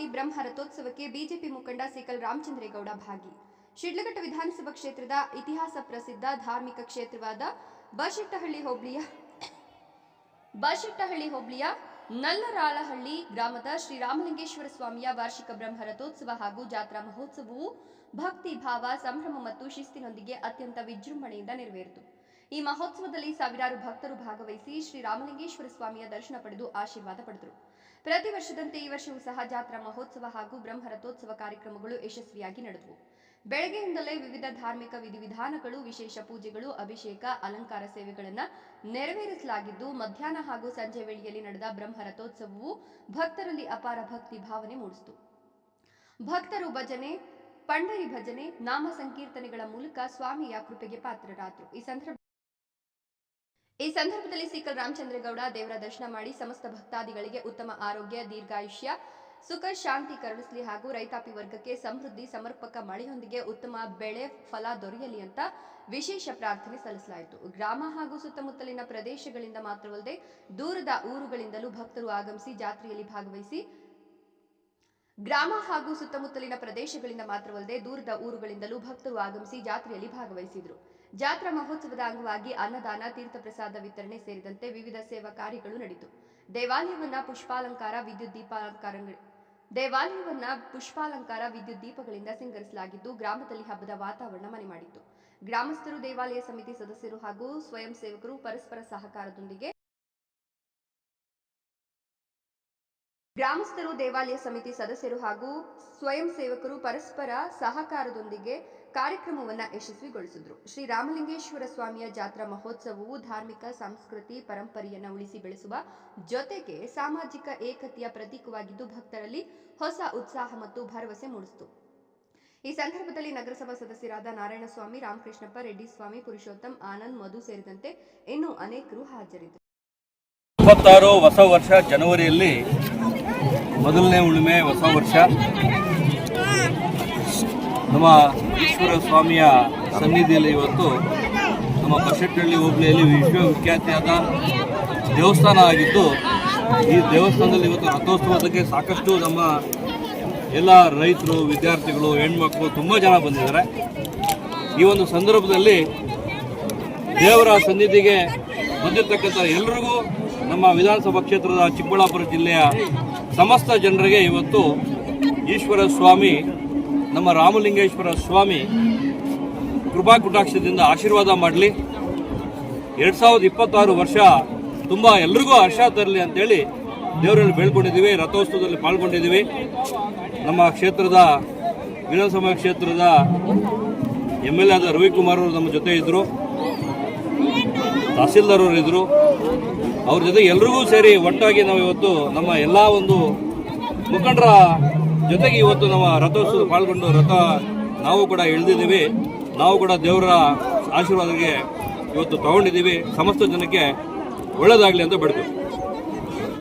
ಶ್ರೀರಾಮಹಳ್ಳಿ ಬ್ರಹ್ಮ ರಥೋತ್ಸವಕ್ಕೆ BJP ಮುಖಂಡ sickle Ramachandre Gowda ಭಾಗಿ. ಶಿಡ್ಲಘಟ್ಟ ವಿಧಾನಸಭಾ ಕ್ಷೇತ್ರದ ಇತಿಹಾಸ ಪ್ರಸಿದ್ಧ ಧಾರ್ಮಿಕ ಕ್ಷೇತ್ರವಾದ ಬಶೆಟ್ಟಹಳ್ಳಿ ಹೋಬಳಿಯ ನಲ್ಲರಾಳಹಳ್ಳಿ ಗ್ರಾಮದ ಶ್ರೀರಾಮಲಿಂಗೇಶ್ವರ ಸ್ವಾಮಿಯ ವಾರ್ಷಿಕ ಬ್ರಹ್ಮ ರಥೋತ್ಸವ ಹಾಗೂ ಜಾತ್ರಾ ಮಹೋತ್ಸವವು ಭಕ್ತಿ ಭಾವ ಸಂಭ್ರಮ ಮತ್ತು ಶಿಸ್ತಿನೊಂದಿಗೆ ಅತ್ಯಂತ ವಿಜೃಂಭಣೆಯಿಂದ ನೆರವೇರಿತು. ಈ ಮಹೋತ್ಸವದಲ್ಲಿ ಸಾವಿರಾರು ಭಕ್ತರು ಭಾಗವಹಿಸಿ ಶ್ರೀರಾಮಲಿಂಗೇಶ್ವರ ಸ್ವಾಮಿಯ ದರ್ಶನ ಪಡೆದು ಆಶೀರ್ವಾದ ಪಡೆದರು. ಪ್ರತಿ ವರ್ಷದಂತೆ ಈ ವರ್ಷವೂ ಸಹ ಜಾತ್ರಾ ಮಹೋತ್ಸವ ಹಾಗೂ ಬ್ರಹ್ಮ ರಥೋತ್ಸವ ಕಾರ್ಯಕ್ರಮಗಳು ಯಶಸ್ವಿಯಾಗಿ ನಡೆದವು. ಬೆಳಗ್ಗೆಯಿಂದಲೇ ವಿವಿಧ ಧಾರ್ಮಿಕ ವಿಧಿವಿಧಾನಗಳು, ವಿಶೇಷ ಪೂಜೆಗಳು, ಅಭಿಷೇಕ, ಅಲಂಕಾರ ಸೇವೆಗಳನ್ನು ನೆರವೇರಿಸಲಾಗಿದ್ದು, ಮಧ್ಯಾಹ್ನ ಹಾಗೂ ಸಂಜೆ ವೇಳೆಯಲ್ಲಿ ನಡೆದ ಬ್ರಹ್ಮ ರಥೋತ್ಸವವು ಭಕ್ತರಲ್ಲಿ ಅಪಾರ ಭಕ್ತಿ ಭಾವನೆ ಮೂಡಿಸಿತು. ಭಕ್ತರು ಭಜನೆ, ಪಂಡರಿ ಭಜನೆ, ನಾಮ ಸಂಕೀರ್ತನೆಗಳ ಮೂಲಕ ಸ್ವಾಮಿಯ ಕೃಪೆಗೆ ಪಾತ್ರರಾದರು. ಈ ಸಂದರ್ಭದಲ್ಲಿ ಸಿಕಲ್ ರಾಮಚಂದ್ರೇಗೌಡ ದೇವರ ದರ್ಶನ ಮಾಡಿ ಸಮಸ್ತ ಭಕ್ತಾದಿಗಳಿಗೆ ಉತ್ತಮ ಆರೋಗ್ಯ, ದೀರ್ಘಾಯುಷ್ಯ, ಸುಖ, ಶಾಂತಿ ಕರುಣಿಸಲಿ ಹಾಗೂ ರೈತಾಪಿ ವರ್ಗಕ್ಕೆ ಸಮೃದ್ಧಿ, ಸಮರ್ಪಕ ಮಳೆಯೊಂದಿಗೆ ಉತ್ತಮ ಬೆಳೆ ಫಲ ದೊರೆಯಲಿ ಅಂತ ವಿಶೇಷ ಪ್ರಾರ್ಥನೆ ಸಲ್ಲಿಸಲಾಯಿತು. ಗ್ರಾಮ ಹಾಗೂ ಸುತ್ತಮುತ್ತಲಿನ ಪ್ರದೇಶಗಳಿಂದ ಮಾತ್ರವಲ್ಲದೆ ದೂರದ ಊರುಗಳಿಂದಲೂ ಭಕ್ತರು ಆಗಮಿಸಿ ಜಾತ್ರೆಯಲ್ಲಿ ಭಾಗವಹಿಸಿದರು. ಜಾತ್ರಾ ಮಹೋತ್ಸವದ ಅಂಗವಾಗಿ ಅನ್ನದಾನ, ತೀರ್ಥ ಪ್ರಸಾದ ವಿತರಣೆ ಸೇರಿದಂತೆ ವಿವಿಧ ಸೇವಾ ಕಾರ್ಯಗಳು ನಡೆಯಿತು. ದೇವಾಲಯವನ್ನ ಪುಷ್ಪಾಲಂಕಾರ, ವಿದ್ಯುತ್ ದೀಪಗಳಿಂದ ಸಿಂಗರಿಸಲಾಗಿದ್ದು, ಗ್ರಾಮದಲ್ಲಿ ಹಬ್ಬದ ವಾತಾವರಣ ಮನೆ ಮಾಡಿತ್ತು. ಗ್ರಾಮಸ್ಥರು, ದೇವಾಲಯ ಸಮಿತಿ ಸದಸ್ಯರು ಹಾಗೂ ಸ್ವಯಂ ಸೇವಕರು ಪರಸ್ಪರ ಸಹಕಾರದೊಂದಿಗೆ ಕಾರ್ಯಕ್ರಮವನ್ನು ಯಶಸ್ವಿಗೊಳಿಸಿದರು. ಶ್ರೀರಾಮಲಿಂಗೇಶ್ವರ ಸ್ವಾಮಿಯ ಜಾತ್ರಾ ಮಹೋತ್ಸವವು ಧಾರ್ಮಿಕ ಸಂಸ್ಕೃತಿ ಪರಂಪರೆಯನ್ನು ಉಳಿಸಿ ಬೆಳೆಸುವ ಜೊತೆಗೆ ಸಾಮಾಜಿಕ ಏಕತೆಯ ಪ್ರತೀಕವಾಗಿದ್ದು, ಭಕ್ತರಲ್ಲಿ ಹೊಸ ಉತ್ಸಾಹ ಮತ್ತು ಭರವಸೆ ಮೂಡಿಸಿತು. ಈ ಸಂದರ್ಭದಲ್ಲಿ ನಗರಸಭಾ ಸದಸ್ಯರಾದ ನಾರಾಯಣಸ್ವಾಮಿ, ರಾಮಕೃಷ್ಣಪ್ಪ, ರೆಡ್ಡಿ ಸ್ವಾಮಿ, ಪುರುಷೋತ್ತಮ್, ಆನಂದ್, ಮಧು ಸೇರಿದಂತೆ ಇನ್ನೂ ಅನೇಕರು ಹಾಜರಿದ್ದರು. 26 ಹೊಸ ವರ್ಷ ಜನವರಿಯಲ್ಲಿ ಮೊದಲನೇ ಉಳುಮೆ, ಹೊಸ ವರ್ಷ. ನಮ್ಮ ಈಶ್ವರ ಸ್ವಾಮಿಯ ಸನ್ನಿಧಿಯಲ್ಲಿ ಇವತ್ತು ನಮ್ಮ ಬಶೆಟ್ಟಹಳ್ಳಿ ಹೋಬಳಿಯಲ್ಲಿ ವಿಶ್ವವಿಖ್ಯಾತಿಯಾದ ದೇವಸ್ಥಾನ ಆಗಿದ್ದು, ಈ ದೇವಸ್ಥಾನದಲ್ಲಿ ಇವತ್ತು ರಥೋತ್ಸವಕ್ಕೆ ಸಾಕಷ್ಟು ನಮ್ಮ ಎಲ್ಲ ರೈತರು, ವಿದ್ಯಾರ್ಥಿಗಳು, ಹೆಣ್ಮಕ್ಳು ತುಂಬ ಜನ ಬಂದಿದ್ದಾರೆ. ಈ ಒಂದು ಸಂದರ್ಭದಲ್ಲಿ ದೇವರ ಸನ್ನಿಧಿಗೆ ಬಂದಿರತಕ್ಕಂಥ ಎಲ್ಲರಿಗೂ ನಮ್ಮ ವಿಧಾನಸಭಾ ಕ್ಷೇತ್ರದ ಚಿಕ್ಕಬಳ್ಳಾಪುರ ಜಿಲ್ಲೆಯ ಸಮಸ್ತ ಜನರಿಗೆ ಇವತ್ತು ಈಶ್ವರ ಸ್ವಾಮಿ, ನಮ್ಮ ರಾಮಲಿಂಗೇಶ್ವರ ಸ್ವಾಮಿ ಕೃಪಾ ಕಟಾಕ್ಷದಿಂದ ಆಶೀರ್ವಾದ ಮಾಡಲಿ. 2026 ವರ್ಷ ತುಂಬ ಎಲ್ರಿಗೂ ಹರ್ಷ ತರಲಿ ಅಂತೇಳಿ ದೇವರಲ್ಲಿ ಬೇಳ್ಕೊಂಡಿದ್ದೀವಿ. ರಥೋತ್ಸವದಲ್ಲಿ ಪಾಲ್ಗೊಂಡಿದ್ದೀವಿ. ನಮ್ಮ ಕ್ಷೇತ್ರದ ವಿಧಾನಸಭಾ ಕ್ಷೇತ್ರದ MLA ಆದ ರವಿಕುಮಾರ್ ಅವರು ನಮ್ಮ ಜೊತೆ ಇದ್ದರು, ತಹಸೀಲ್ದಾರ್ ಅವರು ಇದ್ದರು. ಅವ್ರ ಜೊತೆ ಎಲ್ರಿಗೂ ಸೇರಿ ಒಟ್ಟಾಗಿ ನಾವು ಇವತ್ತು ನಮ್ಮ ಎಲ್ಲ ಒಂದು ಮುಖಂಡರ ಜೊತೆಗೆ ಇವತ್ತು ನಮ್ಮ ರಥೋತ್ಸವ ಪಾಲ್ಗೊಂಡು ನಾವು ಕೂಡ ಇಳಿದಿದ್ದೀವಿ. ನಾವು ಕೂಡ ದೇವರ ಆಶೀರ್ವಾದಕ್ಕೆ ಇವತ್ತು ತಗೊಂಡಿದ್ದೀವಿ. ಸಮಸ್ತ ಜನಕ್ಕೆ ಒಳ್ಳೆಯದಾಗಲಿ ಅಂತ ಬೇಡ್ತೀವಿ.